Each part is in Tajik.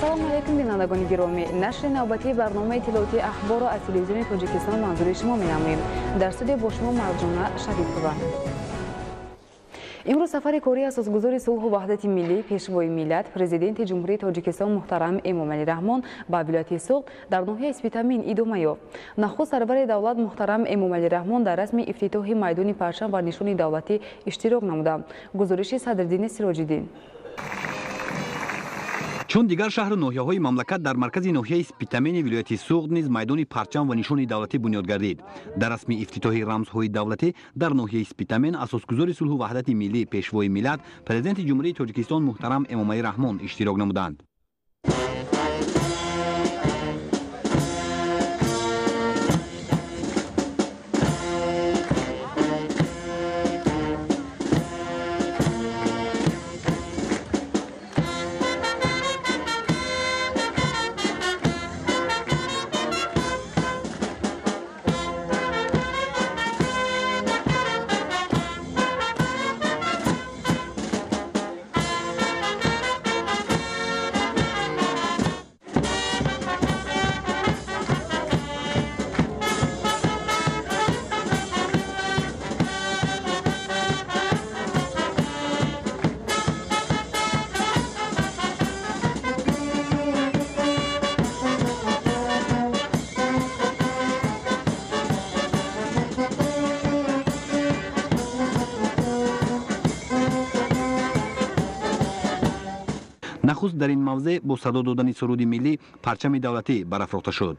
ассалому алайкум бинандагони гиромӣ. Нашри навбатии барномаи иттилоотии ахборро аз телевизиони Тоҷикистон манзури шумо менамоем. Дар студия бо шумо Марҷона Шарипова. имрӯз сафари кории асосгузори сулҳу ваҳдати миллӣ, пешвои миллат, президенти ҷумҳурии Тоҷикистон муҳтарам Эмомалӣ Раҳмон ба вилояти Суғд дар ноҳияи Спитамин идома ёфт. Нахуст сарвари давлат муҳтарам Эмомалӣ Раҳмон дар расми ифтитоҳи майдони парчам ва нишони давлатӣ иштирок намуданд. Гузориши Садриддин Сироҷиддин. чун дигар шаҳру ноҳияҳои мамлакат дар маркази ноҳияи Спитамени вилояти Суғд низ майдони парчам ва нишони давлатӣ бунёд гардид. Дар расми ифтитоҳи рамзҳои давлатӣ дар ноҳияи Спитамен асосгузори сулҳу ваҳдати миллӣ, пешвои миллат, президенти ҷумҳурии Тоҷикистон муҳтарам Эмомалӣ Раҳмон иштирок намуданд. нахуст дар ин мавзеъ бо садо додани суруди миллӣ парчами давлатӣ барафрохта шуд.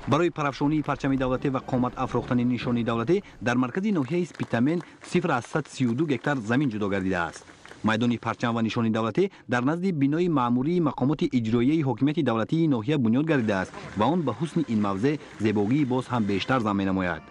барои парафшонии парчами давлатӣ ва қомат афрохтани нишони давлатӣ дар маркази ноҳияи Спитамен 0,132 гектар замин ҷудо гардидааст. майдони парчам ва нишони давлатӣ дар назди бинои маъмурии мақомоти иҷроияи ҳокимияти давлатии ноҳия бунёд гардидааст ва он ба ҳусни ин мавзеъ зебогии боз ҳам бештар зам менамояд.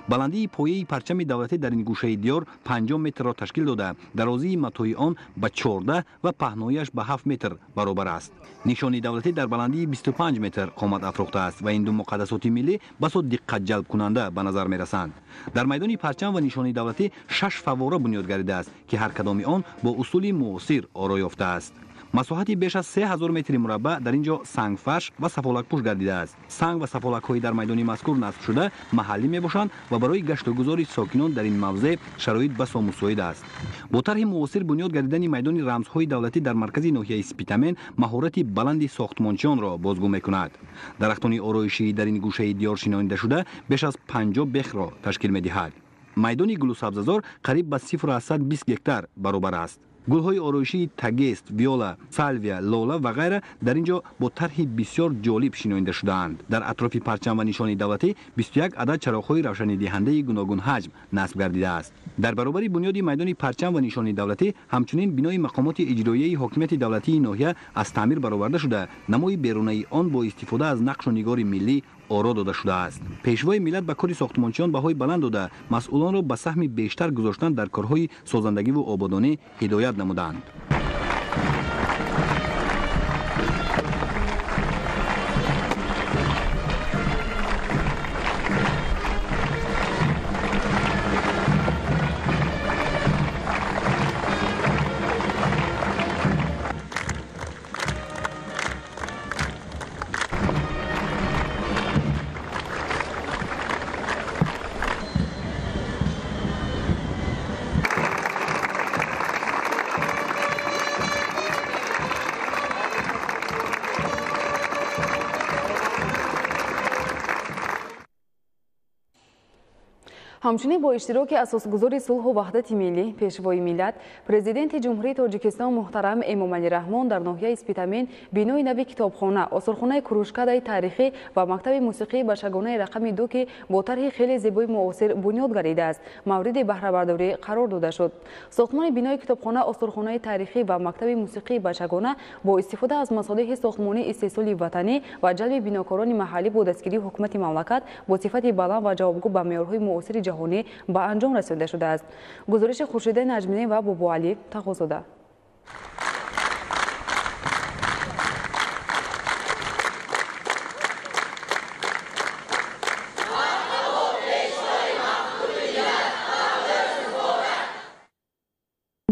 баландии пояи парчами давлатӣ дар ин гӯшаи диёр 50 метрро ташкил дода, дарозии матои он ба 14 ва паҳнояш ба 7 метр баробар аст. нишони давлатӣ дар баландии 25 метр қомат афрохтааст ва ин ду муқаддасоти миллӣ басо диққатҷалбкунанда ба назар мерасанд. дар майдони парчам ва нишони давлатӣ 6 фаввора бунёд гардидааст ки ҳар кадоми он бо усули муосир оро ёфтааст. مساحتی بیش از 3000 متر مربع در اینجا سنگفرش و سفالک پوش گردیده است. سنگ و سفالک های در میدان مذکور نصب شده محلی میباشند و برای گشت و گذار ساکنان در این موضع شرایط بسا مساعد است. با طرح معاصر بنیاد گردیدن میدان رمزهای دولتی در مرکز ناحیه اسپیتامن مهارت بلند ساختمانچیان را بازگو میکند. درختان آرایشی در این گوشه دیار شنانیده شده بیش از 50 بخ را تشکیل میدهد. میدان گل و سبززار قریب به 0.20 هکتار برابر است. گل‌های آرایشی تگست، ویولا، سالویا، لاله و غیره در اینجا با طرح بسیار جالب شناخته شده‌اند. در اطراف پرچم و نشان دولتی 21 عدد چراغ‌های روشنی دهنده گوناگون حجم نصب گردیده است. در برابر بنیاد میدان پرچم و نشان دولتی همچنین بنای مقامات اجرایی حاکمیت دولتی ناحیه از تعمیر برآورده شده، نمای بیرونی آن با استفاده از نقش و نگار ملی آرا داده شده است. پیشوای ملت به کار ساختمانچیان بهای بلند داده مسئولان را به سهم بیشتر گذاشتن در کارهای سازندگی و آبادانی هدایت نمودند. همچنین با اشتراک اساسگذار صلح و وحدت ملی پیشوای ملت پرزیدنت جمهوری تاجیکستان محترم امامعلی رحمان در ناحیه اسپیتامن بینای نوی کتابخانه، آثارخانه کروشکده تاریخی و مکتب موسیقی بچگانه رقم 2 که با طرح خیلی زیبای معاصر بنیاد گردیده است مورد بهره برداری قرار داده شد. ساختمان بینای کتابخانه، آثارخانه تاریخی و مکتب موسیقی بچگانه با استفاده از مصالح ساختمانی استحصال وطنی و جلب بیناکاران محلی با دستگیری حکومت مملکت با صفت بلند و جوابگو به معیارهای معاصر جهانی به انجام رسانده شده است. گزارش خورشید نجمی و بابوعلی تقاضاده.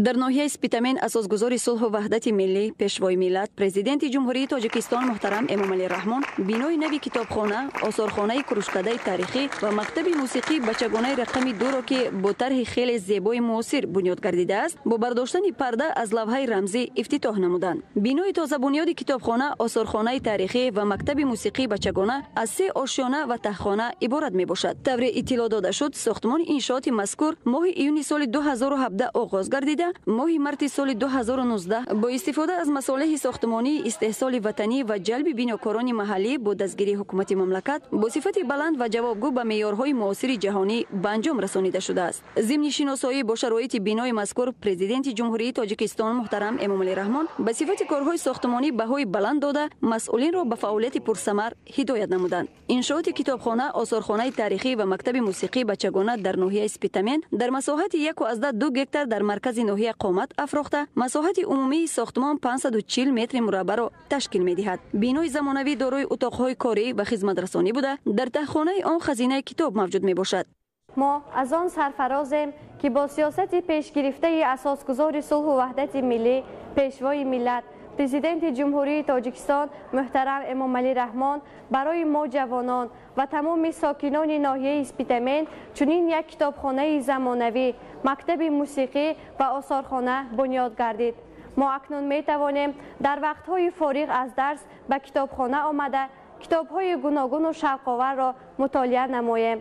در ناحیه اسپیتامن اساسگذار صلح و وحدت ملی پیشوای ملت پرزیدنت جمهوری تاجیکستان محترم امامعلی رحمان بینای نوی کتابخانه، آثارخانه کروشکده تاریخی و مکتب موسیقی بچگانه رقم 2 را که با طرح خیلی زیبای معاصر بنیاد گردیده است با برداشتن پرده از لوحه رمزی افتتاح نمودند. بینای تازه بنیاد کتابخانه، آثارخانه تاریخی و مکتب موسیقی بچگانه از 3 آشیانه و تخانه عبارت می باشد. طور اطلاع داده شد ساختمان انشاءات مذکور ماه ایون سال 2017 آغاز گردیده، ماه مارس سال 2019 با استفاده از مصالح ساختمانی استحصال وطنی و جلب بیناکاران محلی با دستگیری حکومت مملکت با صفت بلند و جوابگو به معیارهای معاصر جهانی به انجام رسانیده شده است. ضمن شناسایی با شرایط بینای مذکور پرزیدنت جمهوری تاجیکستان محترم امامعلی رحمان به صفت کارهای ساختمانی بهای بلند داده مسئولین را به فعالیت پرثمر هدایت نمودند. انشاءات کتابخانه، آثارخانه تاریخی و مکتب موسیقی بچگانه در ناحیه اسپیتامن در مساحت 1.2 هکتار در مرکز ناحیه قامت افروخته مساحت عمومی ساختمان 540 متر مربع را تشکیل می‌دهد. بینای زمانوی دارای اتاق‌های کاری و خدمت رسانی بوده در تهخانه آن خزینه کتاب موجود میباشد. ما از آن سرفرازیم که با سیاست پیش گرفته اساسگذار صلح و وحدت ملی پیشوای ملت پرزیدنت جمهوری تاجیکستان محترم امامعلی رحمان برای ما جوانان و تمام ساکنان ناحیه اسپیتامن چنین یک کتابخانه زمانوی، مکتب موسیقی و آثارخانه بنیاد گردید. ما اکنون می توانیم در وقت‌های فارغ از درس به کتابخانه آمده کتاب‌های گوناگون و شوق‌آور را مطالعه نماییم.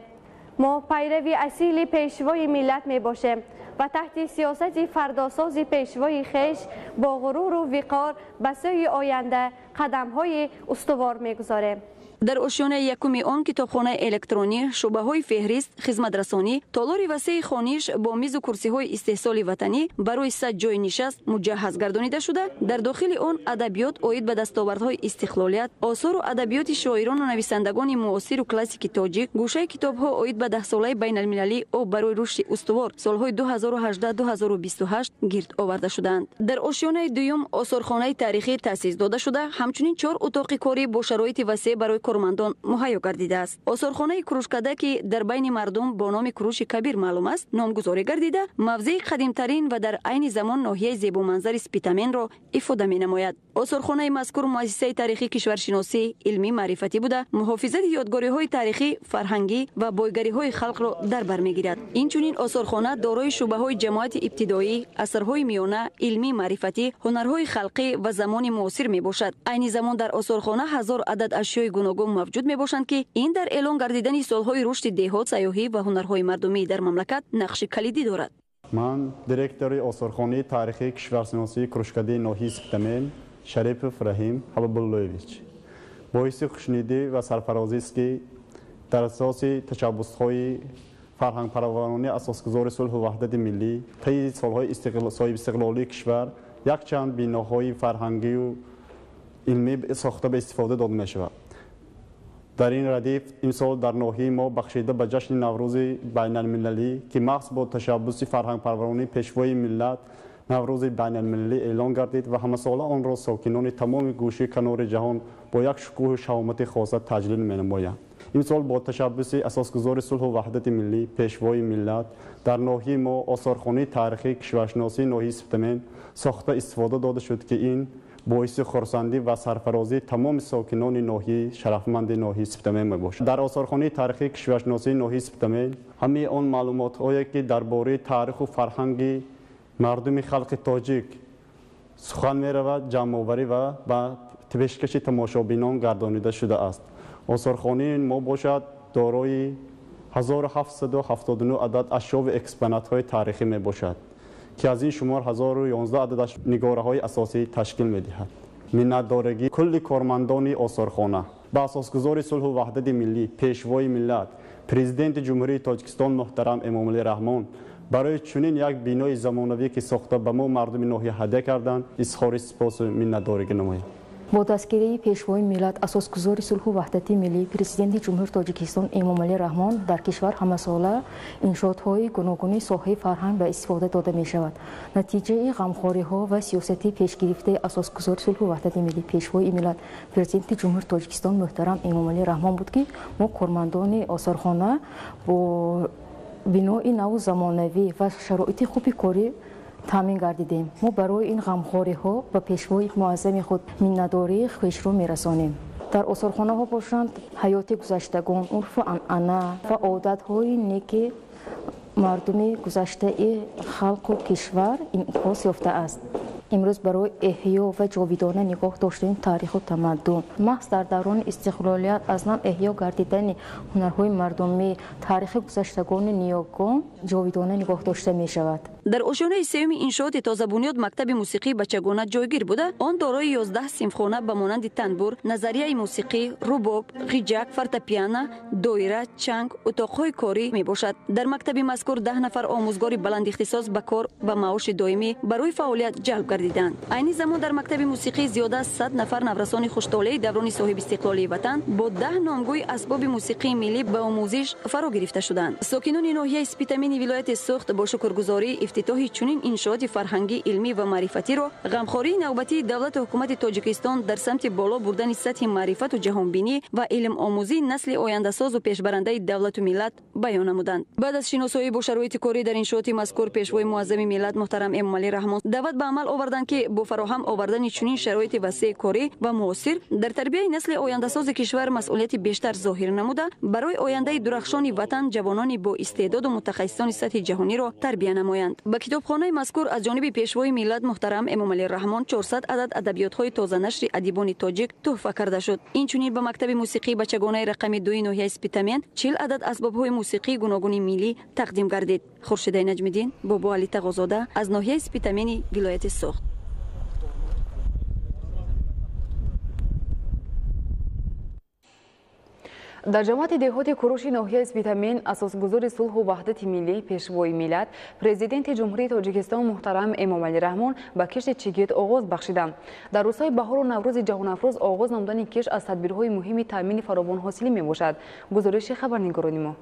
ما پیروی اصیل پیشوای ملت می باشیم و تحت سیاست فرداساز پیشوای خیش با غرور و وقار به سوی آینده قدم‌های استوار می‌گذاریم. در آشیانه یکم آن کتابخانه الکترونی، شعبه‌های فهرست، خدمت رسانی، تالار وسیع خانیش با میز و کرسی‌های استحصال وطنی برای 100 جای نشست مجهز گردانیده شده. در داخل آن ادبیات اید به دستاوردهای استقلالیت، آثار و ادبیات شاعران و نویسندگان معاصر و کلاسیک تاجیک، گوشه کتاب‌ها اید به 10 ساله بین المللی او برای رشد استوار سال‌های 2018-2028 گرد آورده شدند. در آشیانه دوم آثارخانه تاریخی تأسیس داده شده، همچنین 4 اتاق کاری با شرایط وسیع برای کارمندان مهیا گردیده است. آثارخانه کروشکده که در بین مردم با نام کروش کبیر معلوم است، نامگذاری گردیده موضع قدیمترین و در عین زمان ناحیه زیبا منظر اسپیتامین را افاده می‌نماید. آثارخانه مذکور مؤسسه تاریخی کشورشناسی علمی معرفتی بوده، محافظت یادگاری‌های تاریخی، فرهنگی و بایگاری‌های خلق را در بر می‌گیرد. اینچنین آثارخانه دارای شعبه‌های جماعت ابتدایی، اثرهای میانه، علمی معرفتی، هنرهای خلقی و زمان معاصر میباشد. عین زمان در آثارخانه هزار عدد اشیاء گوناگون موجود میباشند که این در اعلان گردیدن سالهای رشد دهات، سیاحی و هنرهای مردمی در مملکت نقش کلیدی دارد. من دیرکتور آثارخانه تاریخی کشورشناسی کروشکده ناحیه اسپیتامین شریف رحیم حبیب‌الله‌ویچ باعث خوشنودی و سرفرازی است که در اساس تشبس‌های فرهنگ پرورانه اساسگذار صلح و وحدت ملی طی سالهای استقلالی کشور یک چند بناهای فرهنگی و علمی ساخته به استفاده داده می شود. در این ردیف امسال در ناحیه ما بخشیده به جشن نوروز بین المللی که محض با تشبس فرهنگ پرورانه پیشوای ملت نوروز بین المللی اعلان گردید و همه ساله آن را ساکنان تمام گوشه کنار جهان با یک شکوه و شهامت خاصه تجلیل می نمایند. امسال با تشبس اساسگذار صلح و وحدت ملی پیشوای ملت در ناحیه ما آثارخانه تاریخی کشورشناسی ناحیه اسپیتامین ساخته استفاده داده شد که این باعث خرسندی و سرفرازی تمام ساکنان ناحیه شرفمند ناحیه اسپیتامین میباشد. در آثارخانه تاریخی کشورشناسی ناحیه اسپیتامین همه آن معلومات هایی که درباره تاریخ و فرهنگ مردم خلق تاجیک سخن میرود جمع آوری و به پیشکش تماشابینان گردانیده شده است. آثارخانه ما باشد دارای 1779 عدد اشیا و اکسپونات های تاریخی می باشد که از این شمار 1011 عدد نگاره های اساسی تشکیل می دهد. منتدارگی کل کارمندان آثارخانه به اساسگذار صلح و وحدت ملی پیشوای ملت پرزیدنت جمهوری تاجیکستان محترم امامعلی رحمان برای چنین یک بینای زمانوی که ساخته به ما مردم ناحیه هدیه کردند اظهار سپاس و منتدارگی نماییم. با دستگیری پیشوای ملت اساسگذار صلح و وحدت ملی پرزیدنت جمهوری تاجیکستان امامعلی رحمان در کشور همه ساله انشاءات‌های گوناگون ساحه فرهنگ به استفاده داده می شود. نتیجه غمخواری‌ها و سیاست پیشگرفته اساسگذار صلح و وحدت ملی پیشوای ملت پرزیدنت جمهوری تاجیکستان محترم امامعلی رحمان بود که ما کارمندان آثارخانه با بنای نو زمانوی و شرایط خوب کاری تامین گردیدیم. ما برای این غمخواری ها به پیشوای معظم خود منتداری خویش رو میرسانیم. در آثارخانه ها باشند حیات گذشتگان، عرف و عنعنه و عادت های نیک مردم گذشته خلق و کشور انعکاس یافته است. امروز برای احیا و جاویدانه نگاه داشتن تاریخ و تمدن محض در دوران استقلالیت از نام احیا گردیدن هنرهای مردمی تاریخ گذشتگان نیاگان جاویدانه نگاه داشته می شود. در آشیانه سوم انشاءات تازه بنیاد مکتب موسیقی بچگانه جایگیر بوده. آن دارای 11 سیمفونه به مانند تنبور، نظریه موسیقی، رباب، غیجک، فورتپیانو، دایره، چنگ، اتاقهای کاری می باشد. در مکتب مذکور 10 نفر آموزگار بلند اختصاص به کار و معاش دائمی برای فعالیت جلب گردیدند. عین زمان در مکتب موسیقی زیاده از 100 نفر نورسان خوشطالعه دوران صاحب استقلالی وطن با 10 نامگوی اسباب موسیقی ملی به آموزش فرا گرفته شدند. ساکنان ناحیه اسپیتامین ولایت سوخت با شکرگزاری افتتاح چنین انشاءات فرهنگی، علمی و معرفتی را غمخواری نوبتی دولت و حکومت تاجیکستان در سمت بالا بردن سطح معرفت و جهانبینی و علم آموزی نسل آینده ساز و پیشبرنده دولت و ملت بیان نمودند. بعد از شناسایی با شرایط کاری در انشاءات مذکور پیشوای معظم ملت محترم امامعلی رحمان دعوت به عمل آوردند که با فراهم آوردن چنین شرایط وسیع کاری و موثر در تربیت نسل آینده ساز کشور مسئولیت بیشتر ظاهر نموده برای آینده درخشان وطن جوانان با استعداد و متخصصان سطح جهانی را تربیت نمایند. به کتابخانه مذکور از جانب پیشوای ملت محترم امامعلی رحمان 400 عدد ادبیات‌های تازه نشر ادیبان تاجیک تحفه کرده شد. اینچنین به مکتب موسیقی بچگانه رقم 2 ناحیه اسپیتامین 40 عدد اسباب‌های موسیقی گوناگون ملی تقدیم گردید. خورشید نجم‌الدین بابا علی تقاضاده از ناحیه اسپیتامین ولایت سوخت. در جماعت دهات کروش ناحیه اسپیتامین اساسگذار صلح و وحدت ملی پیشوای ملت پرزیدنت جمهوری تاجیکستان محترم امامعلی رحمان به کشت چگید آغاز بخشیدند. در روزهای بهار و نوروز جهان افروز آغاز نمودن کشت از تدبیرهای مهم تامین فراوان حاصلی می باشد. گزارش خبرنگاران ما.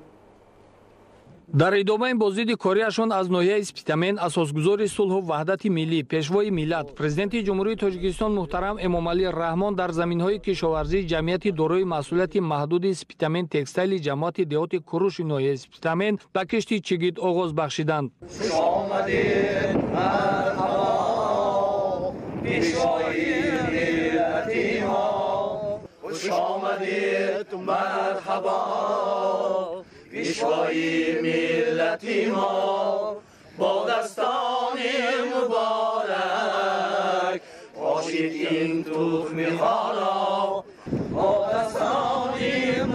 дар идомаи бозиди кориашон аз ноҳияи спитамен асосгузори сулҳу ваҳдати миллӣ пешвои миллат президенти ҷумҳурии Тоҷикистон муҳтарам Эмомалӣ Раҳмон дар заминҳои кишоварзӣ ҷамъияти дорои масъулияти маҳдуди спитамен текстайли ҷамоати деҳоти куруши ноҳияи спитамен ба кишти чигит оғоз бахшиданд. پیشوای ملتی ما با دستان مبارک پاشید این تخم خارا با دستان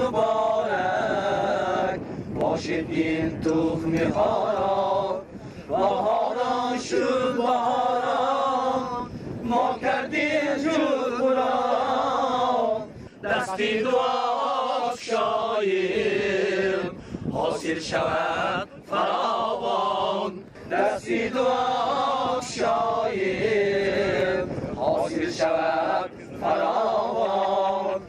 مبارک پاشید این تخم خارا بهاران شد بهاران ما کردیم جورا دستی دعا شایم حاصل شود فراوان دستی دعا شایم حاصل شود فراوان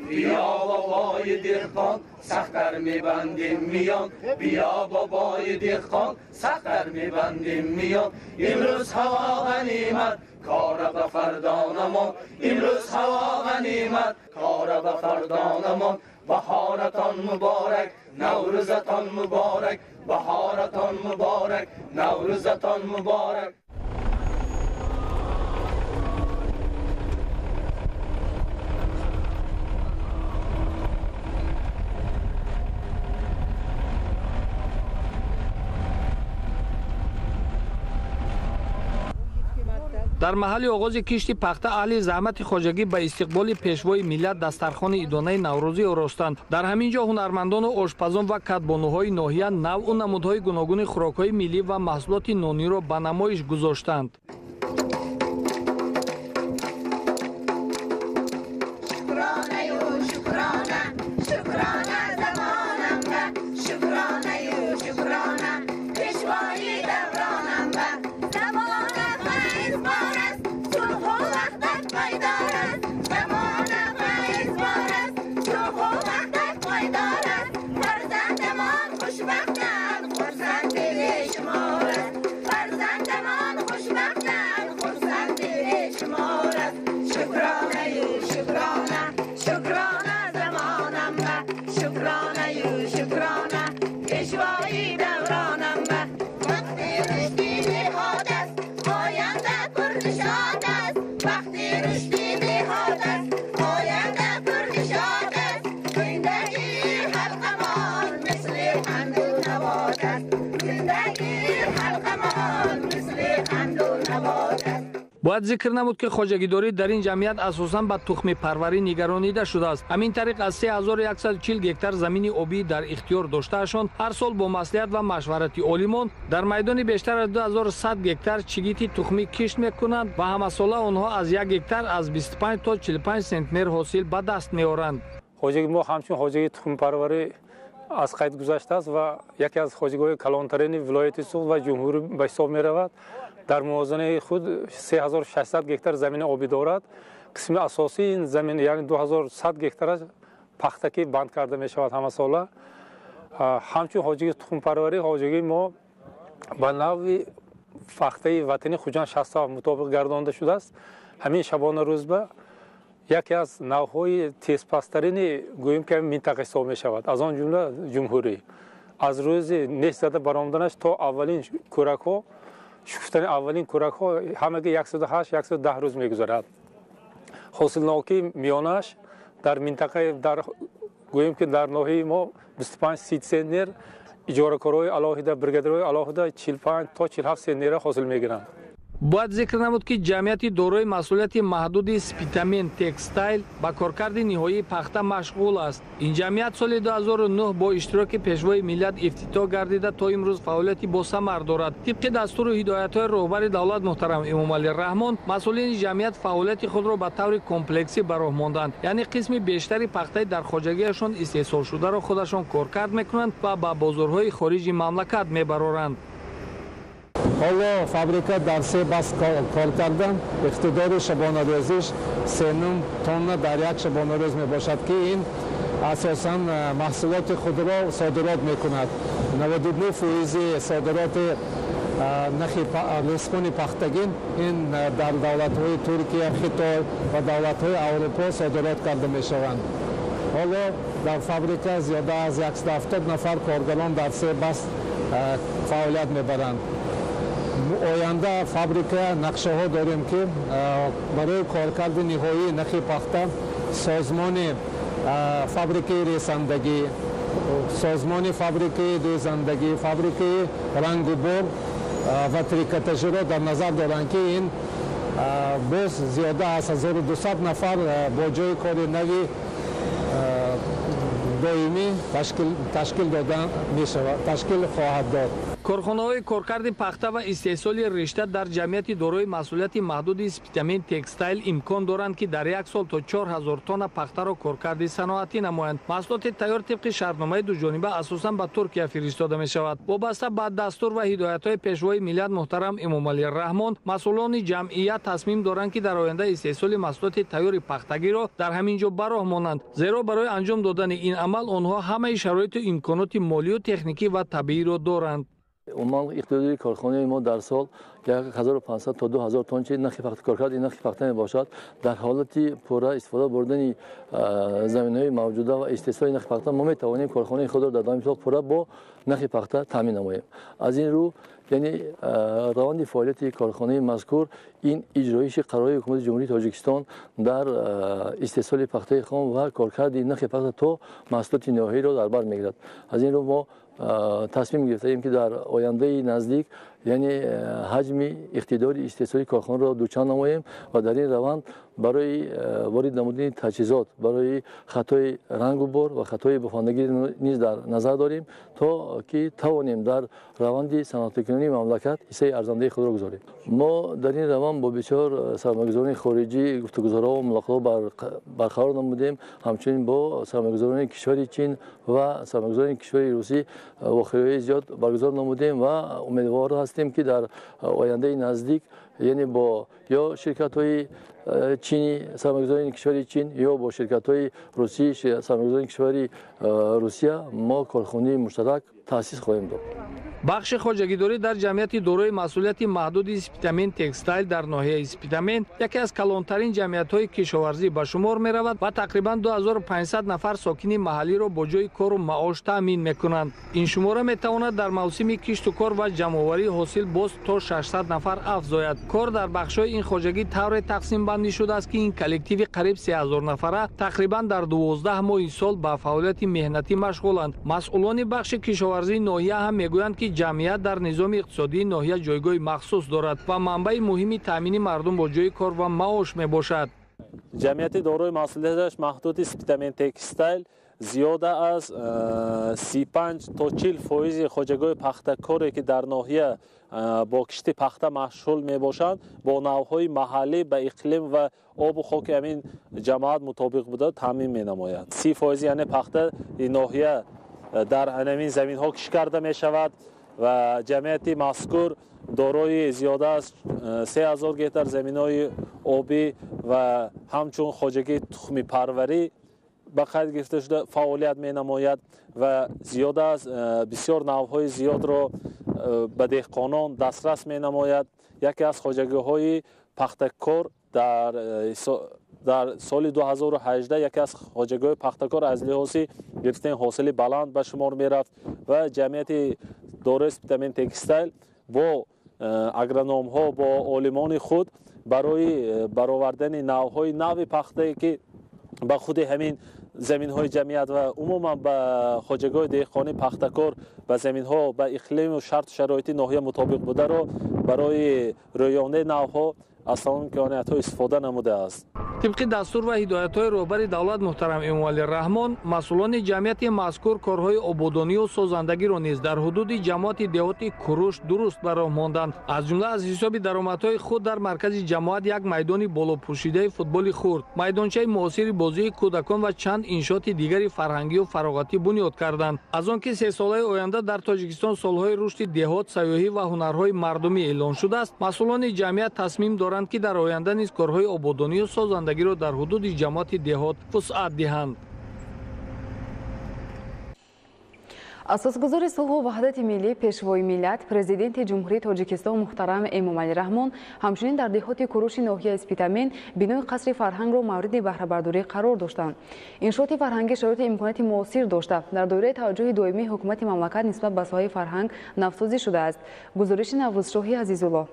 بیا بابای دهقان سختر میبندیم میان بیا بابای دهقان سختر میبندیم میان امروز هوا غنیمت کار به فردا نمان امروز هوا غنیمت کار به فردا نمان بهارتان مبارک نوروزتان مبارک بهارتان مبارک نوروزتان مبارک. дар маҳалли оғози кишти пахта аҳли заҳмати хоҷагӣ ба истиқболи пешвои миллат дастархони идонаи наврӯзӣ оростанд. дар ҳамин ҷо ҳунармандону ошпазон ва кадбонуҳои ноҳия навъу намудҳои гуногуни хӯрокҳои миллӣ ва маҳсулоти нониро ба намоиш гузоштанд. бояд зикр намуд ки хоҷагидорӣ дар ин ҷамъият асосан ба тухми парварӣ нигаронида шудааст. ҳамин тариқ аз 3140 гектар замини обӣ дар ихтиёр доштаашон ҳар сол бо маслиҳат ва машварати олимон дар майдони бештар аз 2100 гектар чигити тухмӣ кишт мекунанд ва ҳамасола онҳо аз 1 гектар аз 25 то 45 сентнер ҳосил ба даст меоранд. ҳоҷаги мо ҳамчун ҳоҷаги тухмипарварӣ аз қайд гузаштааст ва яке аз ҳоҷагиҳои калонтарини вилояти Суғд ва ҷумҳурӣ ба ҳисоб меравад. дар мувозанаи худ 3600 гектар замини обӣ дорад. қисми асосии ин замин яъне 2100 гектараш пахтакӣ банд карда мешавад ҳамасола. ҳамчун ҳоҷаги тухмипарварӣ ҳоҷаги мо ба навъи фахтаи ватани Хуҷанд 67 мутобиқ гардонида шудааст. ҳамин шабонарӯзба яке аз навъҳои тезпастарини гӯем ки минтақа ҳисоб мешавад. аз он ҷумла ҷумҳурӣ аз рӯзи нест зада баромаданаш то аввалин кӯракҳо шуфтани аввалин кӯракҳо ҳамаги 108-110 рӯз мегузарад. ҳосилнокии миёнааш дар минтақаи гӯем ки дар ноҳияи мо 25-30 сентнер иҷоракорҳои алоҳида бригадирҳои алоҳида 45 то 47 сентнера ҳосил мегиранд. бояд зикр намуд ки ҷамъияти дорои масъулияти маҳдуди спитамен текстайл ба коркарди ниҳоии пахта машғул аст. ин ҷамъият соли 2009 бо иштироки пешвои миллат ифтитоҳ гардида то имрӯз фаъолияти босамар дорад. тибқи дастуру ҳидоятҳои роҳбари давлат муҳтарам Эмомалӣ Раҳмон масъулини ҷамъият фаъолияти худро ба таври комплексӣ ба роҳ монданд. яъне қисми бештари пахтаи дар хоҷагиашон истеҳсолшударо худашон коркард мекунанд ва ба бозорҳои хориҷи мамлакат мебароранд. ҳоло фабрика дар 3 бас кор кардан иқтидори шабонарӯзиш 3 тонна дар як шабонарӯз мебошад ки ин اساساً محصولات خود را صادرات میکند. 99% صادرات نخ لیسپون پختگین این در دولت‌های ترکیه، خیتای و دولت‌های اروپا صادرات کرده میشوند. حالا در فابریکه زیاده از 170 نفر کارگران در 3 بست فعالیت میبرند. آینده فابریکه نقشه ها داریم که برای کارکرد نهایی نخ پخته سازمان فابریکه رساندگی، سازمان فابریکه دوزندگی، فابریکه رنگ و بور و تریکاتاژ را در نظر دارند که این باز زیاده از 1200 نفر با جای کار نوی دائمی تشکیل دادن می شود، تشکیل خواهد داد. کارخانه‌های کارکرد پخته و استحصال رشته در جمعیت دارای مسئولیت محدود اسپیتامین تکستایل امکان دارند که در یک سال تا 4000 تن پخته را کارکرد صنعتی نمایند. محصولات تیار طبق شرطنامه دوجانبه اساساً به ترکیه فرستاده می شود. وابسته به دستور و هدایت‌های پیشوای ملت محترم امامعلی رحمان، مسئولان جمعیت تصمیم دارند که در آینده استحصال محصولات تیار پختگی را در همین جا براه مانند، زیرا برای انجام دادن این عمل آنها همه شرایط و امکانات مالی و تکنیکی و طبیعی را دارند. عموما اقتداری کارخانه ما در سال 1500 تا 2000 تن چه نخ پخت کارکرد نخ پخته می باشد. در حالتی پورا استفاده بردن زمین‌های موجوده و استحصال نخ پخته ما می توانیم کارخانه خود را در دائم سال پورا با نخ پخته تامین نماییم. از این رو یعنی روند فعالیت کارخانه مذکور این اجرایش قرار حکومت جمهوری تاجیکستان در استحصال پخته خام و کارکرد نخ پخته تا محصولات نهایی را در بر میگیرد. از این رو ما تصمیم گرفتیم که در آینده نزدیک یعنی حجم اقتداری استحصالی کارخانه را دوچند نماییم و در این روند برای وارد نمودن تجهیزات برای خطای رنگ و بور و خطای بافندگی نیز در نظر داریم تا که توانیم در روند صنعت‌گرانی مملکت حصه ارزنده خود را گذاریم. ما در این روند با بسیار سرمایه‌گذاران خارجی گفتگوها و ملاقات برقرار نمودیم، همچنین با سرمایه‌گذاران کشور چین و سرمایه‌گذاران کشور روسی واقعی زیاد برگزار نمودیم و امیدوار هستیم که در آینده نزدیک یعنی با یا شرکت‌های چینی سرمایه‌گذاران کشور چین یا با شرکت‌های روسی سرمایه‌گذاران کشور روسیه ما کارخانه مشترک تأسیس خواهیم داد. بخش خواجگیداری در جمعیت دارای مسئولیت محدود اسپیتامین تکستایل در ناحیه اسپیتامین یکی از کلانترین جمعیت‌های کشاورزی به شمار می‌رود و تقریباً 2500 نفر ساکنین محلی را با جای کار و معاش تامین می‌کنند. این شماره می‌تواند در موسم کشت و کار و جمع‌آوری حاصل باز تا 600 نفر افزاید. کار در بخش‌های این خواجگی طور تقسیم بندی شده است که این کلکتیو قریب 3000 نفره تقریباً در 12 ماه سال به فعالیت مهنتی مشغولند. مسئولان بخش کشاورزی ناحیه هم می‌گویند که جمعیت در نظام اقتصادی ناحیه جایگاه مخصوص دارد و منبع مهمی تامین مردم با جای کار و معاش میباشد. جمعیت دارای مسئولیتش محدود اسپیتامین تکستایل زیاده از 35 تا 40% خواجگاه پخته کاری که در ناحیه با کشت پخته مشغول میباشند با نوهای محلی به اقلیم و آب و خاک همین جماعت مطابق بوده تامین مینماید. 30% یعنی پخته این ناحیه در همین زمین ها کش کرده می شود و جمعیت مذکور دارای زیاده از 3000 گیتار زمین های آبی و همچون خواجگی تخمی پروری به قید گرفته شده فعالیت می نماید و زیاده از بسیار نوهای زیاد را به دهقانان دسترس می نماید. یکی از خواجگی های پخته‌کار در سال 2018 یکی از خواجگاه پخته‌کار از لحاظ گرفتن حاصل بلند به شمار می رفت و جمعیت دارای اسپیتامین تکستایل با اگرونوم ها با عالمان خود برای برآوردن نوهای نو پخته که به خود همین زمین های جمعیت و عموما به خواجگاه دهقانی پخته‌کار و زمین ها به اقلیم و شرط شرایط ناحیه مطابق بوده را برای رویانه نوها از تمام امکانات‌ها استفاده نموده است. طبق دستور و هدایت‌های رهبر دولت محترم امامعلی رحمان، مسئولان جمعیت مذکور کارهای آبادانی و سازندگی را نیز در حدود جماعت دهات کوروش درست براه ماندند. از جمله از حساب درآمدهای خود در مرکز جماعت یک میدان بالا پوشیده فوتبال خرد، میدانچه معاصر بازی کودکان و چند انشاءات دیگری فرهنگی و فراغتی بنیاد کردند. از آنکه 3 ساله آینده در تاجیکستان سالهای رشد دهات، سیاحی و هنرهای مردمی اعلان شده است، مسئولان جمعیت تصمیم دارند که در آینده نیز کارهای آبادانی و سازندگی را در حدود جماعت دهات وسعت دهند. اساسگزار صلح و وحدت ملی پیشوای ملت پرزیدنت جمهوری تاجیکستان محترم امامعلی رحمان همچنین در دهات کوروش ناحیه اسپیتامین بنای قصر فرهنگ را مورد بهره برداری قرار داشتند. انشاءات فرهنگی شرایط امکانات موثر داشته در دوره توجه دائمی حکومت مملکت نسبت به ساحه فرهنگ نوسازی شده است. گزارش نوروزشاهی عزیزالله.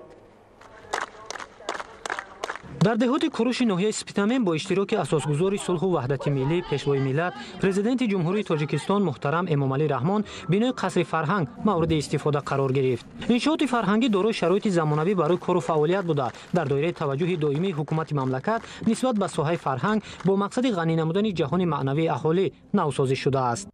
در دهات کوروش ناحیه اسپیتامین با اشتراک اساسگزار صلح و وحدت ملی پیشوای ملت پرزیدنت جمهوری تاجیکستان محترم امامعلی رحمان بنای قصر فرهنگ مورد استفاده قرار گرفت. انشاءات فرهنگی دارای شرایط زمانوی برای کار و فعالیت بوده در دایره توجه دائمی حکومت مملکت نسبت به ساحه فرهنگ با مقصد غنی نمودن جهان معنوی اهالی نوسازی شده است.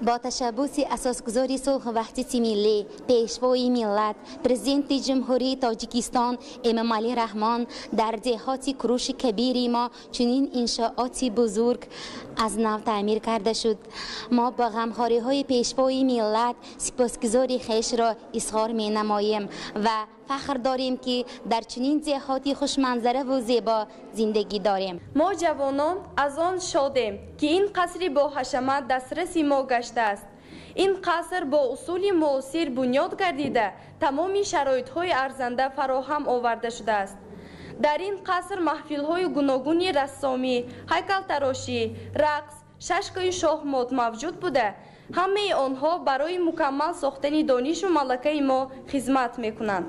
با تشبث اساسگزاری صلح و وحدت ملی پیشوای ملت پرزیدنت جمهوری تاجیکستان امامعلی رحمان در دهات کوروش کبیر ما چنین انشاءاتی بزرگ از نو تعمیر کرده شد. ما با غمخواری های پیشوای ملت سپاسگزاری خویش را اظهار می نماییم و فخر داریم که در چنین دهاتی خوشمنظره و زیبا زندگی داریم. ما جوانان از آن شادیم که این قصر با حشمت دسترس ما گشته است. این قصر با اصول معاصر بنیاد گردیده تمام شرایط‌های ارزنده فراهم آورده شده است. در این قصر محفل‌های گوناگون رسامی، هیکل تراشی، رقص، ششکای شاهمات موجود بوده. همه آنها برای مکمل ساختن دانش و ملکه ما خدمت می‌کنند.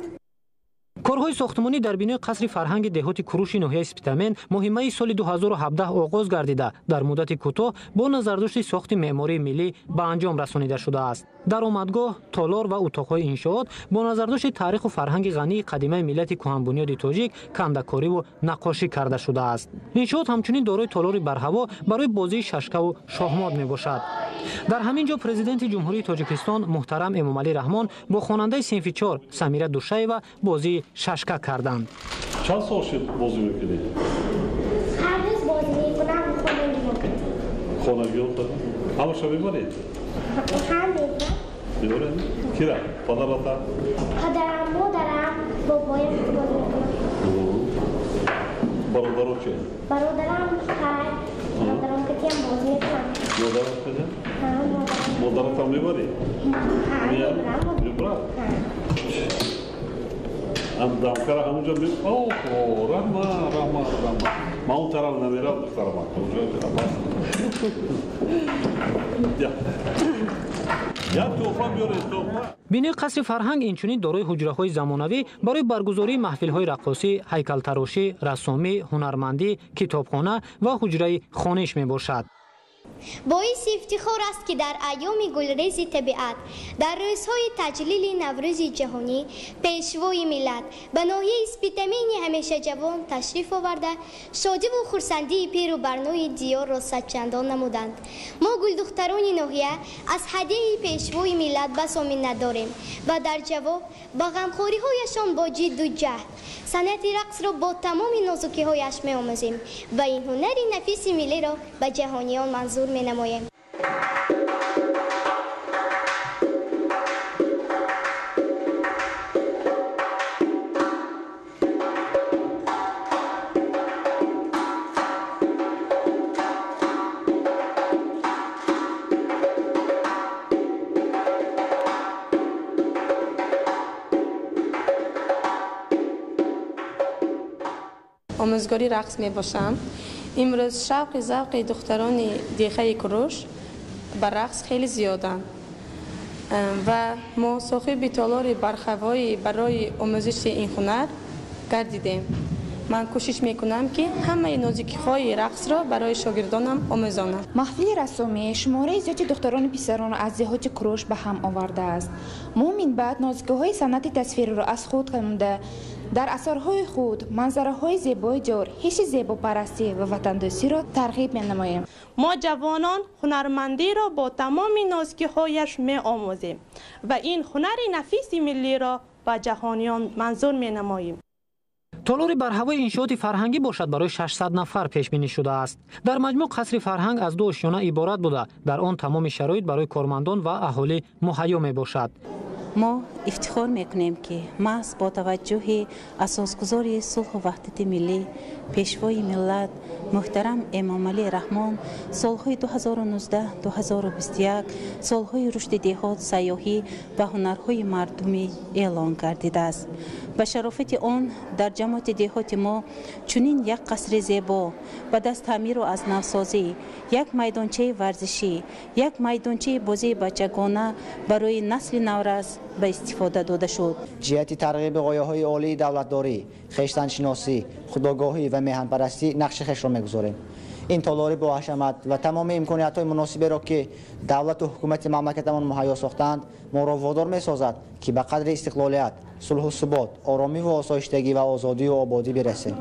کارهای ساختمانی در بنای قصر فرهنگ دهات کوروش ناحیه اسپیتامین مهمه سال 2017 آغاز گردیده در مدت کوتاه با نظرداشت ساخت معماری ملی به انجام رسانیده شده است. درآمدگاه، تالار و اتاقهای انشاءات با نظرداشت تاریخ و فرهنگ غنی قدیمی ملت کهن‌بنیاد تاجیک کنده‌کاری و نقاشی کرده شده است. انشاءات همچنین دارای تالار برهوا برای بازی ششکه و شاهمات میباشد. در همین جا پرزیدنت جمهوری تاجیکستان محترم امامعلی رحمان با خواننده صنف 4 سمیره دوشیوا بازی ششکه کردند. چند سال شد بازی میکنید؟ هر روز بازی میکنم خانگی افتاد؟ همه شب میبرید؟ هم میبرید؟ کی را؟ پدر را تا؟ پدرم، مادرم، بابایم بازی میکنم. برادرها چه؟ برادرم خرد، برادرم کتی هم بازی میکنم. مادرم کجا؟ مادرت هم میبرید؟ میبرم؟ ام دامکر همونجا بیم اوه رحمه ما اون طرف نمیرم دخترم اونجا یا توفا بیاره توفا. بنای قصر فرهنگ اینچنین دارای حجره‌های زمانوی برای برگزاری محفل‌های رقاصی، هیکل‌تراشی، رسامی، هنرمندی، کتابخانه و حجره خوانش میباشد. باعث افتخار است که در ایام گلریز طبیعت در روزهای تجلیل نوروز جهانی پیشوای ملت به ناحیه اسپیتامین همیشه جوان تشریف آورده شادی و خرسندی پیر و برنای دیار را صدچندان نمودند. ما گلدختران ناحیه از هدیه پیشوای ملت بسا منت داریم و در جواب با غمخواری هایشان با جد و جهد صنعت رقص را با تمام نازکی هایش می آموزیم و این هنر نفیس ملی را به جهانیان منظور می نماییم. آموزگاری رقص می باشم. امروز شوق ذوق دختران دیخه کوروش بر رقص خیلی زیادن و ما صاحب تالار برخوایی برای آموزش این هنر گردیدیم. من کوشش میکنم که همه نازکی‌های رقص را برای شاگردانم آموزانم. محفل رسامی شماره زیادی دختران پسران از دهات کوروش به هم آورده است. ما من بعد نازکی‌های صنعت تصویر را از خود کننده در اثرهای خود منظره‌های زیبای جور حس زیباپرستی و وطندوستی را ترغیب می‌نماییم. ما جوانان هنرمندی را با تمام نازکی‌هایش می‌آموزیم و این هنر نفیس ملی را به جهانیان منظور می‌نماییم. تالار برهوای انشاءات فرهنگی باشد برای 600 نفر پیش بینی شده است. در مجموع قصر فرهنگ از 2 آشیانه عبارت بوده. در آن تمام شرایط برای کارمندان و اهالی مهیا می باشد. ما افتخار میکنیم که محض با توجه اساسگزار صلح و وحدت ملی پیشوای ملت محترم امام علی رحمان سالهای 2019-2021 سالهای رشد دهات سیاحی و هنرهای مردمی اعلان گردیده است. به شرافت آن در جماعت دهات ما چنین یک قصر زیبا و دست تعمیر و از نوسازی، یک میدانچه ورزشی، یک میدانچه بازی بچگانه برای نسل نورس به استفاده داده شد. جهت ترغیب غایه‌های عالی دولتداری، خویشتن‌شناسی، خودآگاهی و میهن‌پرستی نقش خویش را می‌گذاریم. این تالاری با حشمت و تمام امکانیت‌های مناسبی را که دولت و حکومت مملکتمان مهیا ساختند ما را وادار می‌سازد که به قدر استقلالیت، صلح و ثبات، آرامی و آسایشتگی و آزادی و آبادی برسیم.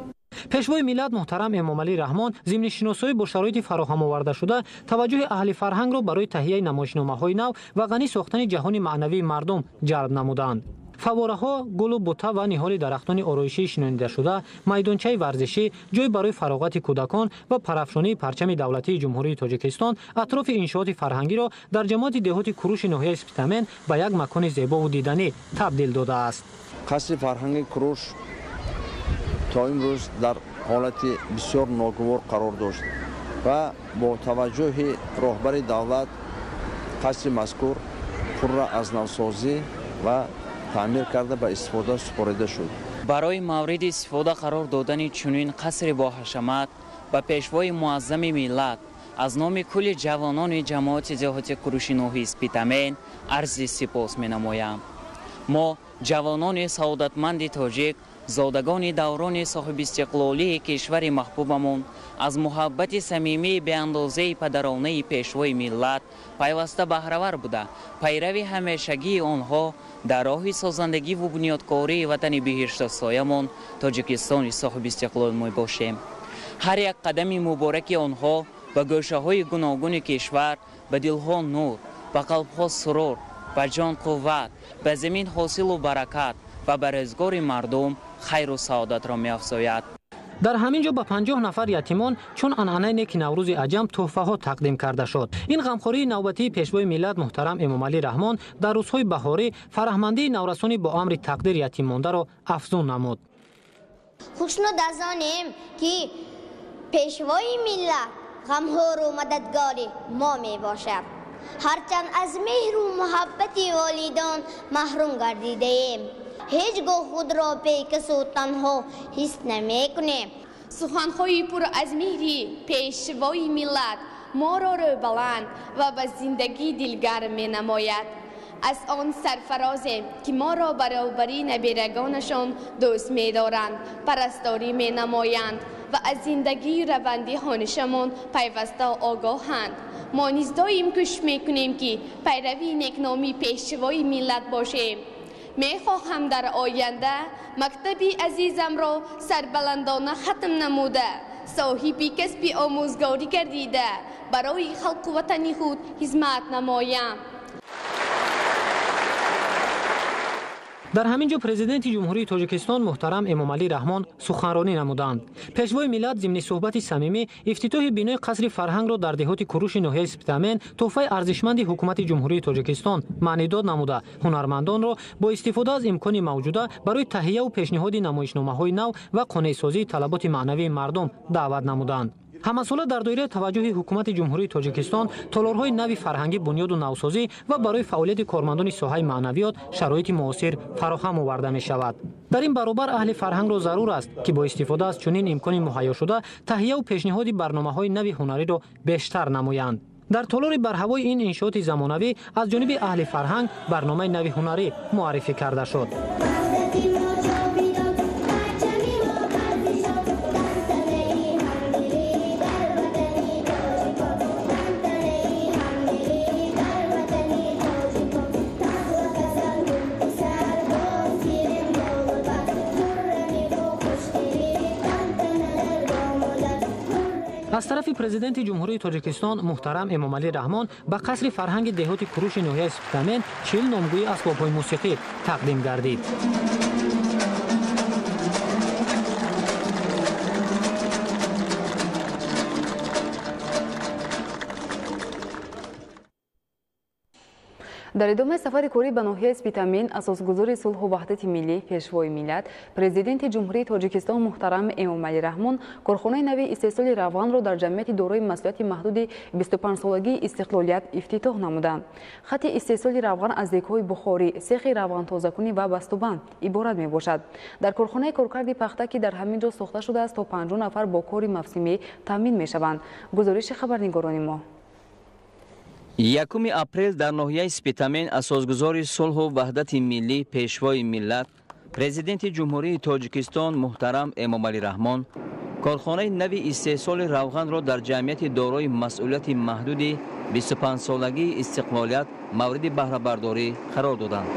پیشوای ملت محترم امام علی رحمان ضمن شناسایی با شرایط فراهم آورده شده توجه اهل فرهنگ را برای تهیه نمایشنامه‌های نو و غنی ساختن جهان معنوی مردم جلب نمودند. فواره‌ها، گل و بوته و نهال درختان آرایشی شناخته شده، میدانچه ورزشی، جای برای فراغت کودکان و پرافشانی پرچم دولتی جمهوری تاجیکستان اطراف انشاءات فرهنگی را در جماعت دهات کروش ناحیه اسپیتامن به یک مکان زیبا و دیدنی تبدیل داده است. قصر فرهنگ کروش تا امروز در حالت بسیار ناگوار قرار داشت و با توجه راهبر دولت قصر مذکور پر را از نوسازی و تعمیر کرده به استفاده سپرده شد. برای مورد استفاده قرار دادن چنین قصر با حشمت به پیشوای معظم ملت از نام کل جوانان جماعت دهات کروش ناحیه اسپیتامن عرض سپاس می‌نمایم. ما جوانان سعادتمند تاجیک زادگان دوران صاحب استقلالی کشور محبوبمون از محبت صمیمی به اندازه پدرانه پیشوای ملت پیوسته بهره‌ور بوده پیروی همیشگی آنها در راه سازندگی و بنیادکاری وطن بهشت سایمون تاجیکستان صاحب استقلال می باشیم. هر یک قدم مبارک آنها به گوشه‌های گوناگون کشور به دلها نور، به قلبها سرور، به جان قوت، به زمین حاصل و برکت و به روزگار مردم خیر و سعادت را می‌افزاید. در همین جا به 50 نفر یتیمان چون عنعنه نیک نوروز عجم تحفه‌ها تقدیم کرده شد. این غمخوری نوبتی پیشوای ملت محترم امام علی رحمان در روزهای بهاری فرهمندی نورسانی با امر تقدیر یتیم مانده را افزون نمود. خوشنود از آنیم که پیشوای ملت غمخوار و مددگار ما می باشد. هرچند از مهر و محبت والدان محروم گردیده ایم، هیچگاه خود را بیکس و تنها حس نمی کنیم. سخنهای پر از مهری پیشوای ملت ما را بلند و به زندگی دلگرم می نماید. از آن سرفرازیم که ما را برابری نبیرگانشان دوست می دارند، پرستاری می نمایند و از زندگی روندی هانشمان پیوسته آگاهند. ما نیز دائم کوشش میکنیم که پیروی نیکنامی پیشوای ملت باشیم. میخواهم در آینده مکتبی عزیزم را سربلندانه ختم نموده صاحبی کسب آموزگاری گردیده برای خلق وطن خود خدمت نمایم. در همین جا پرزیدنت جمهوری تاجیکستان محترم امام علی رحمان سخنرانی نمودند. پیشوای ملت ضمن صحبت صمیمی افتتاح بینای قصر فرهنگ را در دهات کروش ناحیه اسپیتامن تحفه ارزشمند حکومت جمهوری تاجیکستان معنی داد نموده هنرمندان را با استفاده از امکان موجوده برای تهیه و پیشنهاد نمایشنامه‌های نو و قانع‌سازی طلبات معنوی مردم دعوت نمودند. همساله در دایره توجه حکومت جمهوری تاجیکستان تالارهای نوی فرهنگی بنیاد و نوسازی و برای فعالیت کارمندان ساحه معنویات شرایط معاصر فراهم آورده می شود. در این برابر اهل فرهنگ را ضرور است که با استفاده از چنین امکان مهیا شده تهیه و پیشنهاد برنامه‌های نوی هنری را بیشتر نمایند. در تالار برهوای این انشاءات زمانوی از جانب اهل فرهنگ برنامه نوی هنری معرفی کرده شد. از طرف پرزیدنت جمهوری تاجیکستان محترم امام علی رحمان به قصر فرهنگ دهات کروش ناحیه اسپیتامن 40 نامگوی اسباب‌های موسیقی تقدیم گردید. дар идомаи сафари корӣ ба ноҳияи Спитамин асосгузори сулҳу ваҳдати миллӣ пешвои миллат президенти ҷумҳурии Тоҷикистон муҳтарам Эмомалӣ Раҳмон корхонаи нави истеҳсоли равғанро дар ҷамъияти дорои масъулияти маҳдуди 25-солагии истиқлолият ифтитоҳ намуданд. Хати истеҳсоли равған аз дегҳои бухорӣ, сехи равғантозакунӣ ва бастубанд иборат мебошад. Дар корхонаи коркарди пахта ки дар ҳамин ҷо сохта шудааст то 50 нафар бо кори мавсимӣ таъмин мешаванд. Гузориши хабарнигорони мо. 1 апрел дар ноҳияи Спитамин асосгузори сулҳу ваҳдати миллӣ пешвои миллат президенти ҷумҳурии Тоҷикистон муҳтарам Эмомалӣ Раҳмон корхонаи нави истеҳсоли равғанро дар ҷамъияти дорои масъулияти маҳдуди 25-солагии истиқлолият мавриди баҳрабардорӣ қарор доданд.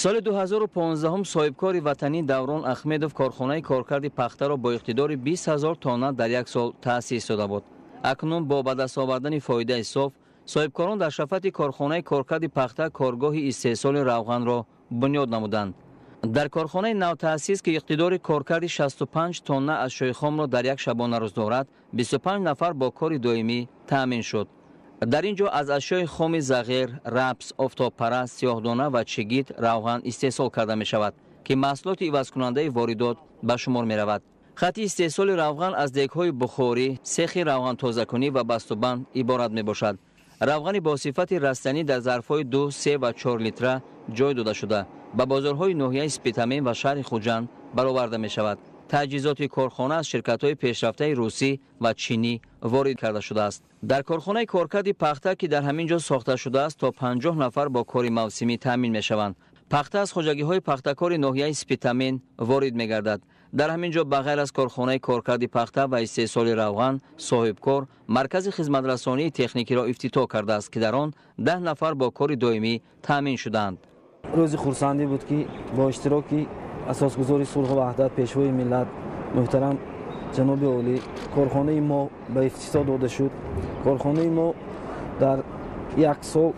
соли 2015 соҳибкори ватанӣ Даврон Ахмедов корхонаи коркарди пахтаро бо иқтидори 20 000 тонна дар як сол таъсис дода буд. Акнун бо ба даст овардани фоидаи соф соҳибкорон дар шафати корхонаи коркарди пахта коргоҳи истеҳсоли равғанро бунёд намуданд. дар корхонаи навтаъсис ки иқтидори коркарди 65 тонна аз шӯйхомро дар як шабонарӯз дорад 25 нафар бо кори доимӣ таъмин шуд. дар ин ҷо аз ашёи хоми зағир, рапс, офтобпараст, сиёҳдона ва чигит равған истеҳсол карда мешавад ки маҳсулоти ивазкунандаи воридот ба шумор меравад. хати истеҳсоли равған аз дегҳои бухорӣ, сехи равғантозакунӣ ва бастубанд иборат мебошад. равғани бо сифати растанӣ дар зарфҳои 2, 3 ва 4 литра ҷой дода шуда ба бозорҳои ноҳияи Спитамин ва шаҳри Хуҷанд бароварда мешавад. таҷҳизоти корхона аз ширкатҳои пешрафтаи русӣ ва чинӣ ворид карда шудааст. дар корхонаи коркарди пахта ки дар ҳамин ҷо сохта шудааст то 50 нафар бо кори мавсимӣ таъмин мешаванд. пахта аз хоҷагиҳои пахтакори ноҳияи Спитамин ворид мегардад. дар ҳамин ҷо ба ғайр аз корхонаи коркарди пахта ва истеҳсоли равған соҳибкор маркази хизматрасонии техникиро ифтитоҳ кардааст ки дар он 10 нафар бо кори доимӣ таъмин шуданд. рӯзи хурсандӣ буд ки бо иштироки асосгузори сулҳу ваҳдат пешвои миллат муҳтарам ҷаноби олӣ корхонаи мо ба ифтитоҳ дода шуд. корхонаи мо дар як сол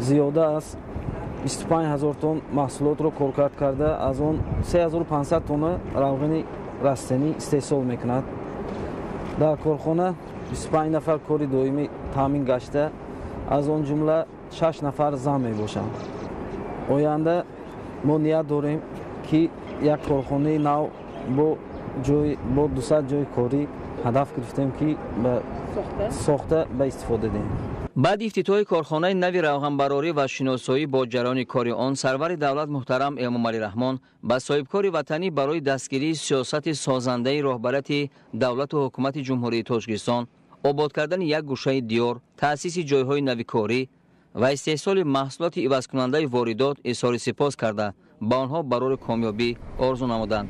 зиёда аз 25 000 тонн маҳсулотро коркард карда аз он 3500 тонна равғани растанӣ истеҳсол мекунад. дар корхона 25 нафар кори доимӣ таъмин гашта аз он ҷумла 6 нафар зан мебошанд. оянда мо ният дорем ки як корхонаи нав бо 200 ҷои корӣ ҳадаф гирифтем ки ба сохта ба истифода диҳем. баъди ифтитоҳи корхонаи нави равғанбарорӣ ва шиносоӣ бо ҷараёни кори он сарвари давлат муҳтарам Эмомалӣ Раҳмон ба соҳибкори ватанӣ барои дастгирии сиёсати созандаи роҳбарияти давлату ҳукумати ҷумҳурии Тоҷикистон обод кардани як гӯшаи диёр, таъсиси ҷойҳои навикорӣ ва истеҳсоли маҳсулоти ивазкунандаи воридот изҳори сипос карда ба онҳо барори комёбӣ орзу намуданд.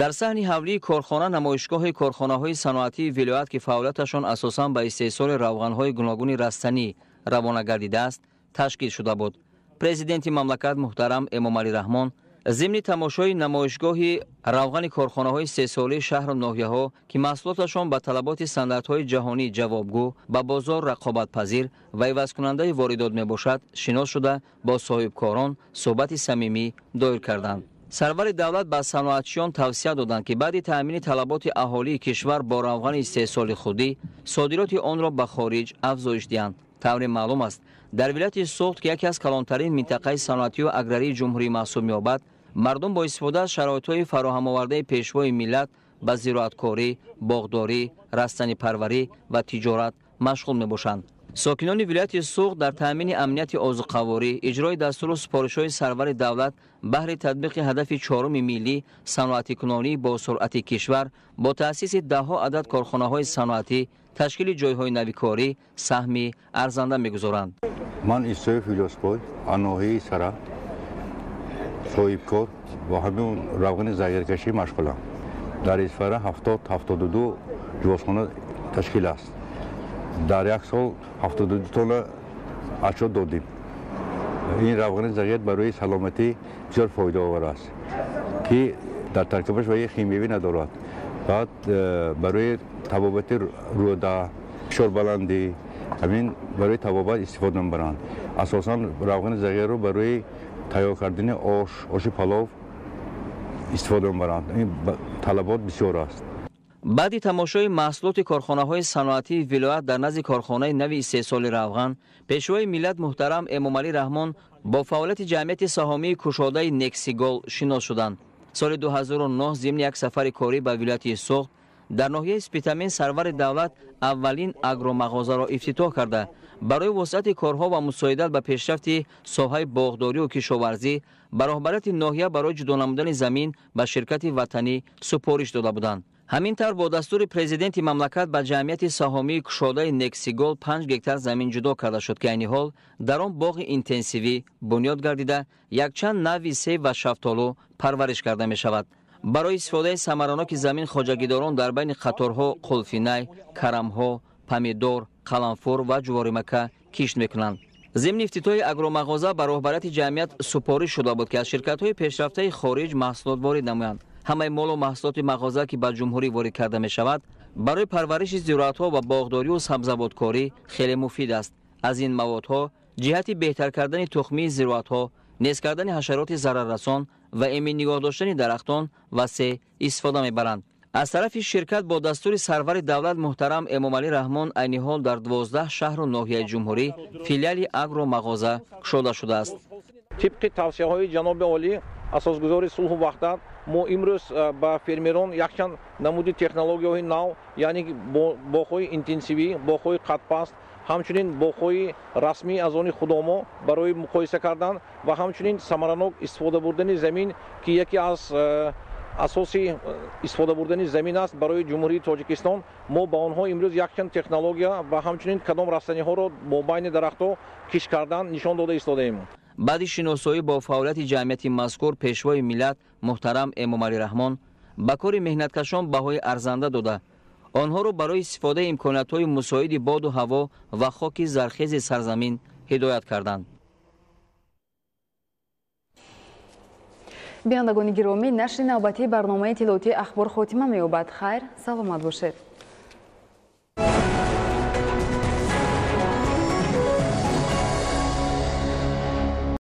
дар саҳни ҳавлии корхона намоишгоҳи корхонаҳои саноатии вилоят ки фаъолияташон асосан ба истеҳсоли равғанҳои гуногуни растанӣ равона гардидааст ташкил шуда буд. президенти мамлакат муҳтарам Эмомалӣ Раҳмон зимни тамошои намоишгоҳи равғани корхонаҳои истеҳсолии шаҳру ноҳияҳо ки маҳсулоташон ба талаботи стандартҳои ҷаҳонӣ ҷавобгӯ ба бозор рақобатпазир ва ивазкунандаи воридот мебошад шинос шуда бо соҳибкорон суҳбати самимӣ доир карданд. сарвари давлат ба саноатчиён тавсия доданд ки баъди таъмини талаботи аҳолии кишвар бо равғани истеҳсоли худӣ содироти онро ба хориҷ афзоиш диҳанд. тавре маълум аст дар вилояти Суғд ки яке аз калонтарин минтақаи саноатию аграрии ҷумҳурӣ маҳсуб меёбад мардум бо истифода аз шароитҳои фароҳамовардаи пешвои миллат ба зироаткорӣ, боғдорӣ, растанипарварӣ ва тиҷорат машғул мебошанд. сокинони вилояти Суғд дар таъмини амнияти озуқаворӣ иҷрои дастуру супоришҳои сарвари давлат баҳри татбиқи ҳадафи 4 миллӣ саноатикунонӣ бо суръати кишвар бо таъсиси даҳҳо адад корхонаҳои саноатӣ ташкили ҷойҳои навикорӣ саҳми арзанда мегузоранд. ман Исоев Илёсбой аноҳии сара соҳибкор ва ҳамин равғани зағиркашӣ машғулам. дар исфара 70-72 ҷувозхона ташкил аст. дар як сол 72 тонна ашё додем. ин равғани зағир барои саломатӣ бисёр фоидаовар аст ки дар таркибаш ваи химиявӣ надорад. баъд барои табобати рӯда, фишорбаландӣ ҳамин барои табобат истифода мебаранд. асосан равғани зағирро барои тайёр кардани оши палов истифода мебаранд. ин талабот бисёр аст. баъди тамошои маҳсулоти корхонаҳои саноатии вилоят дар назди корхонаи нави истеҳсоли равған, пешвои миллат муҳтарам Эмомалӣ Раҳмон бо фаъолияти ҷамъияти саҳомии кушодаи Нексигол шинос шуданд. соли 2009 зимни як сафари корӣ ба вилояти Суғд дар ноҳияи Спитамен сарвари давлат аввалин агромағозаро ифтитоҳ карда, барои воситати корҳо ва мусоидат ба пешрафти соҳаи боғдорию кишоварзӣ ба роҳбарияти ноҳия барои ҷудо намудани замин ба ширкати ватанӣ супориш дода буданд. ҳамин тавр бо дастури президенти мамлакат ба ҷамъияти саҳомии кушодаи Нексигол 5 гектар замин ҷудо карда шуд, ки айни ҳол дар он боғи интенсивӣ бунёд гардида якчанд навъи себ ва шафтолу парвариш карда мешавад. барои истифодаи самараноки замин хоҷагидорон дар байни қаторҳо қулфинай, карамҳо, помидор, қаламфур ва ҷуворимака кишт мекунанд. зимни ифтитоҳи агромағоза ба роҳбарияти ҷамъият супориш шуда буд, ки аз ширкатҳои пешрафтаи хориҷ маҳсулот ворид намоянд. ҳамаи молу маҳсулоти мағоза, ки ба ҷумҳурӣ ворид карда мешавад, барои парвариши зироатҳо ва боғдорию сабзавоткорӣ хеле муфид аст. аз ин маводҳо ҷиҳати беҳтар кардани тухмии зироатҳо, нест кардани ҳашароти зараррасон ва эмин нигоҳ доштани дарахтон ва се истифода мебаранд. аз тарафи ширкат бо дастури сарвари давлат муҳтарам Эмомалӣ Раҳмон айни ҳол дар 12 шаҳру ноҳияи ҷумҳурӣ филиали агромағоза кушода шудааст. тибқи тавсияҳои ҷаноби олӣ асосгузори сулҳу ваҳдат мо имрӯз ба фермерон якчанд намуди технологияҳои нав, яъне боғҳои интенсивӣ, боғҳои қадпаст, ҳамчунин боғҳои расмӣ аз они худомо барои муқоиса кардан ва ҳамчунин самаранок истифода бурдани замин, ки яке аз асоси истифода бурдани замин аст барои ҷумҳурии Тоҷикистон. мо ба онҳо имрӯз якчанд технология ва ҳамчунин кадом растаниҳоро бо байни дарахтҳо киш кардан нишон дода истодаем. баъди шиносоӣ бо фаъолияти ҷамъияти мазкур, пешвои миллат муҳтарам Эмомалӣ Раҳмон ба кори меҳнаткашон баҳои арзанда дода, онҳоро барои истифодаи имкониятҳои мусоиди боду ҳаво ва хоки зархези сарзамин ҳидоят карданд. бинандагони гиромӣ, нашри навбатии барномаи иттилоотии ахбор хотима меёбад. хайр, саломат бошед.